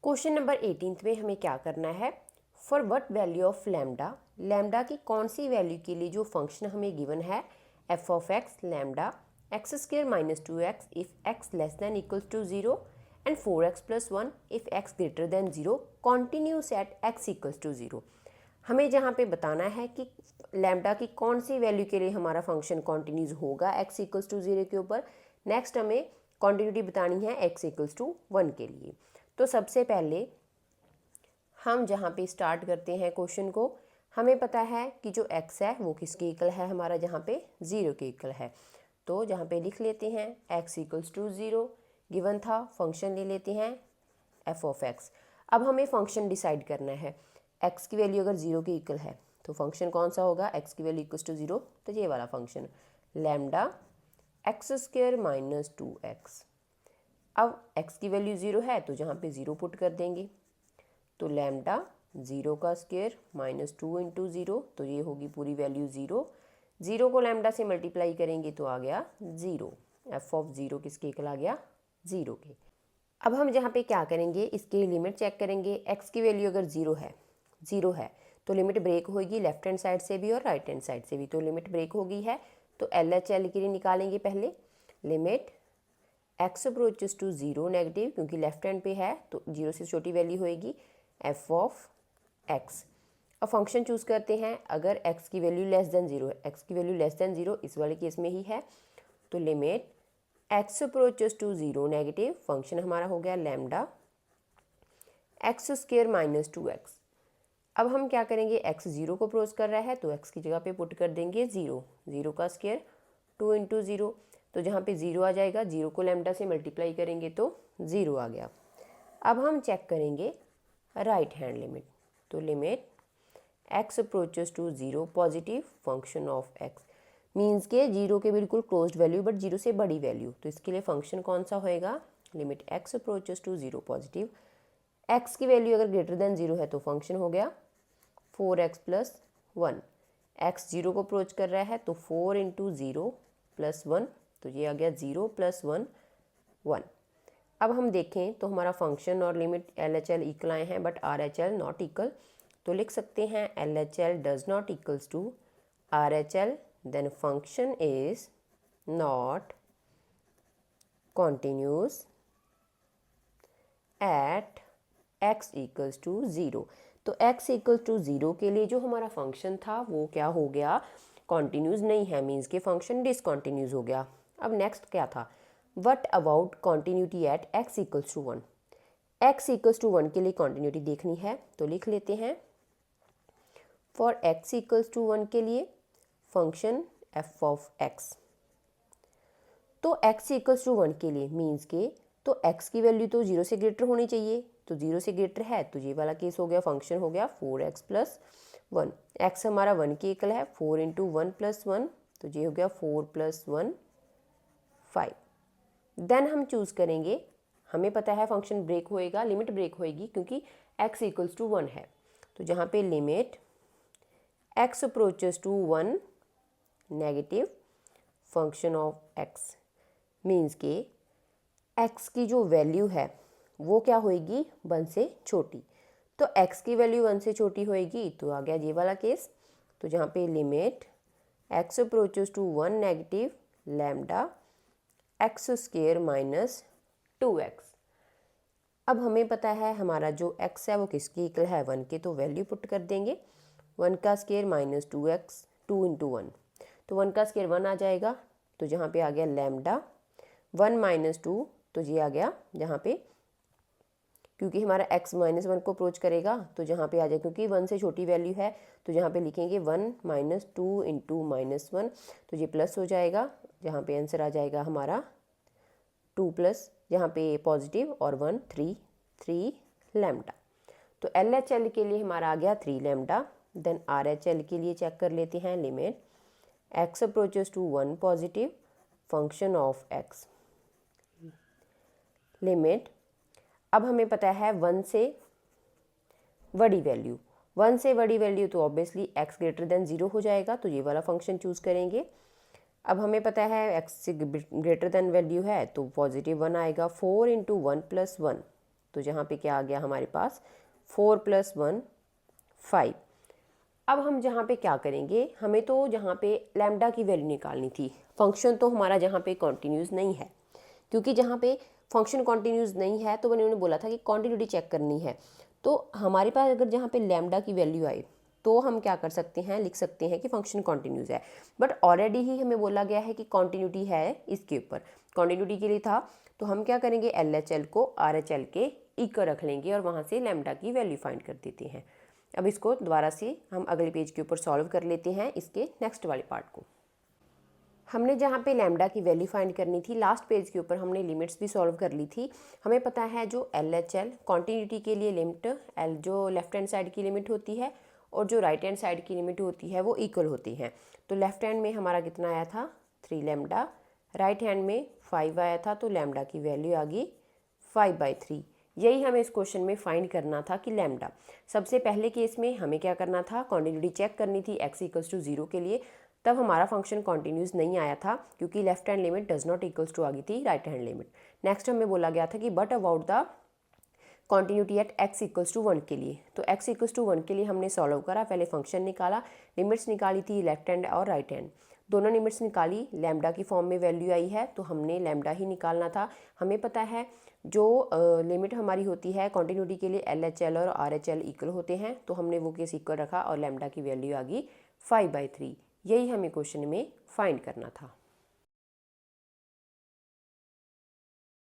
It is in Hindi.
क्वेश्चन नंबर 18 में हमें क्या करना है, for what value of lambda, lambda की कौन सी वैल्यू के लिए जो फंक्शन हमें गिवन है F of X lambda X square minus 2x if X less than equals to 0 and 4x plus 1 if X greater than 0 continuous at X equals to 0। हमें जहाँ पे बताना है कि लैम्डा की कौन सी वैल्यू के लिए हमारा फंक्शन कॉन्टिन्यूस होगा एक्स इक्वल्स टू 0 के ऊपर। नेक्स्ट हमें कॉन्टिन्यूटी बतानी है एक्स इक्वल्स टू 1 के लिए। तो सबसे पहले हम जहाँ पे स्टार्ट करते हैं क्वेश्चन को, हमें पता है कि जो x है वो किसके इक्वल है, हमारा जहाँ पे 0 के इक्वल है। तो जहाँ पे लिख लेते हैं x इक्वल्स टू 0 गिवन था, फंक्शन ले लेते हैं f ऑफ x। अब हमें फंक्शन डिसाइड करना है, x की वैल्यू अगर 0 के इक्वल है तो फंक्शन कौन सा होगा, x की वैल्यू इक्वल्स टू 0, तो ये वाला function lambda X square minus 2x। अब x की वैल्यू 0 है तो जहाँ पे 0 पुट कर देंगे, तो लैम्डा 0 का स्क्वायर माइनस 2 इंटू 0, तो ये होगी पूरी वैल्यू 0। 0 को लैम्डा से मल्टीप्लाई करेंगे तो आ गया 0। एफ ऑफ 0 किसके इक्वल आ गया, 0 के। अब हम जहाँ पे क्या करेंगे, इसकी लिमिट चेक करेंगे। x की वैल्यू अगर 0 है तो लिमिट ब्रेक होगी लेफ्ट हैंड साइड से भी और राइट हैंड साइड से भी, तो लिमिट ब्रेक हो गई है। तो LHL के लिए निकालेंगे पहले, limit x approaches to 0 negative, क्योंकि लेफ्ट हैंड पे है तो 0 से छोटी वैल्यू होएगी, एफ ऑफ एक्स। अब फंक्शन चूज़ करते हैं, अगर x की वैल्यू लेस देन 0 है, x की वैल्यू लेस देन 0 इस वाले केस में ही है, तो limit x approaches to 0 negative, function हमारा हो गया lambda X square minus 2x। अब हम क्या करेंगे, x 0 को अप्रोच कर रहा है तो x की जगह पे पुट कर देंगे 0 का स्क्वायर 2 इंटू 0, तो जहाँ पे 0 आ जाएगा, 0 को लैम्डा से मल्टीप्लाई करेंगे तो 0 आ गया। अब हम चेक करेंगे राइट हैंड लिमिट, तो limit x approaches to 0 positive function of x, means के 0 के बिल्कुल क्लोज्ड वैल्यू बट 0 से बड़ी वैल्यू, तो इसके लिए फंक्शन कौन सा होएगा, limit x approaches to 0 positive. x की वैल्यू अगर ग्रेटर देन 0 है तो फंक्शन हो गया 4x प्लस 1। x 0 को अप्रोच कर रहा है तो 4 इंटू 0 प्लस 1, तो ये आ गया 0 प्लस 1 1। अब हम देखें तो हमारा फंक्शन और लिमिट LHL इक्वल आए हैं बट RHL नॉट इक्वल, तो लिख सकते हैं LHL does not equals to RHL, then function is not continuous at x equals to 0। तो x इक्वल्स टू 0 के लिए जो हमारा फंक्शन था वो क्या हो गया, कॉन्टिन्यूस नहीं है, मीन्स के फंक्शन डिसकॉन्टिन्यूस हो गया। अब नेक्स्ट क्या था, what about continuity at x equals to 1। x equals to 1 के लिए कॉन्टिन्यूटी देखनी है, तो लिख लेते हैं फॉर x इक्वल्स टू 1 के लिए फंक्शन f ऑफ x। तो x इक्वल्स टू 1 के लिए मीन्स के, तो x की वैल्यू तो 0 से ग्रेटर होनी चाहिए, तो 0 से ग्रेटर है तो ये वाला केस हो गया, फंक्शन हो गया 4x प्लस 1। x हमारा 1 के इक्वल है, 4 इंटू 1 प्लस 1, तो ये हो गया 4 प्लस 1 5। देन हम चूज़ करेंगे, हमें पता है फंक्शन ब्रेक होएगा, लिमिट ब्रेक होएगी क्योंकि x इक्वल्स टू 1 है, तो जहाँ पे limit x approaches to 1 negative function of x, means के x की जो वैल्यू है वो क्या होएगी, 1 से छोटी, तो x की वैल्यू 1 से छोटी होएगी, तो आ गया ये वाला केस। तो जहाँ पे limit x approaches to 1 negative lambda X square minus 2x। अब हमें पता है हमारा जो x है वो किसके इक्वल है, 1 के, तो वैल्यू पुट कर देंगे 1 का स्क्वायर माइनस 2x, 2 इंटू 1, तो 1 का स्क्वायर 1 आ जाएगा, तो जहाँ पे आ गया लैम्डा 1 माइनस 2, तो ये आ गया जहाँ पे, क्योंकि हमारा x माइनस 1 को अप्रोच करेगा तो जहाँ पे आ जाए, क्योंकि 1 से छोटी वैल्यू है तो जहाँ पे लिखेंगे 1 माइनस 2 इंटू माइनस 1, तो ये प्लस हो जाएगा, जहाँ पे आंसर आ जाएगा हमारा 2 प्लस, जहाँ पे पॉजिटिव और 1 3 लैम्डा। तो LHL के लिए हमारा आ गया 3 लैम्डा। देन RHL के लिए चेक कर लेते हैं, limit x approaches to 1 positive function of x, limit, अब हमें पता है 1 से बड़ी वैल्यू, 1 से बड़ी वैल्यू तो ऑब्वियसली x ग्रेटर देन 0 हो जाएगा, तो ये वाला फंक्शन चूज़ करेंगे। अब हमें पता है x से ग्रेटर देन वैल्यू है तो पॉजिटिव 1 आएगा, 4 इंटू 1 प्लस 1, तो जहाँ पे क्या आ गया हमारे पास 4 + 1 5। अब हम जहाँ पे क्या करेंगे, हमें तो जहाँ पे लैम्डा की वैल्यू निकालनी थी। फंक्शन तो हमारा जहाँ पे कॉन्टीन्यूस नहीं है, क्योंकि जहाँ पे फंक्शन कॉन्टीन्यूस नहीं है तो मैंने उन्हें बोला था कि कॉन्टिन्यूटी चेक करनी है। तो हमारे पास अगर जहाँ पे लैम्डा की वैल्यू आए तो हम क्या कर सकते हैं, लिख सकते हैं कि फंक्शन कॉन्टीन्यूस है। बट ऑलरेडी ही हमें बोला गया है कि कॉन्टिन्यूटी है इसके ऊपर, कॉन्टिन्यूटी के लिए था, तो हम क्या करेंगे, LHL को RHL के इक्वल रख लेंगे और वहाँ से लैम्डा की वैल्यू फाइंड कर देते हैं। अब इसको दोबारा से हम अगले पेज के ऊपर सॉल्व कर लेते हैं इसके नेक्स्ट वाले पार्ट को। हमने जहाँ पे लैम्डा की वैल्यू फाइंड करनी थी, लास्ट पेज के ऊपर हमने लिमिट्स भी सॉल्व कर ली थी। हमें पता है जो LHL कॉन्टिन्यूटी के लिए लिमिट एल जो लेफ्ट हैंड साइड की लिमिट होती है और जो राइट हैंड साइड की लिमिट होती है वो इक्वल होती हैं। तो लेफ्ट हैंड में हमारा कितना आया था 3 लैम्डा, राइट हैंड में 5 आया था, तो लैम्डा की वैल्यू आ गई 5/3। यही हमें इस क्वेश्चन में फाइंड करना था कि लैम्डा। सबसे पहले केस में हमें क्या करना था, कॉन्टिन्यूटी चेक करनी थी x = 0 के लिए। तब हमारा फंक्शन कॉन्टिन्यूस नहीं आया था क्योंकि left hand limit does not equals to आ गई थी राइट हैंड लिमिट। नेक्स्ट हमें बोला गया था कि but about the continuity at x = 1 के लिए। तो x = 1 के लिए हमने सॉल्व करा, पहले फंक्शन निकाला, लिमिट्स निकाली थी लेफ्ट हैंड और राइट हैंड, दोनों लिमिट्स निकाली, लैम्डा की फॉर्म में वैल्यू आई है तो हमने लैम्डा ही निकालना था। हमें पता है जो लिमिट हमारी होती है कॉन्टिन्यूटी के लिए LHL और RHL इक्वल होते हैं, तो हमने वो केस इक्वल रखा और लैम्डा की वैल्यू आ गई 5/3। यही हमें क्वेश्चन में फाइंड करना था।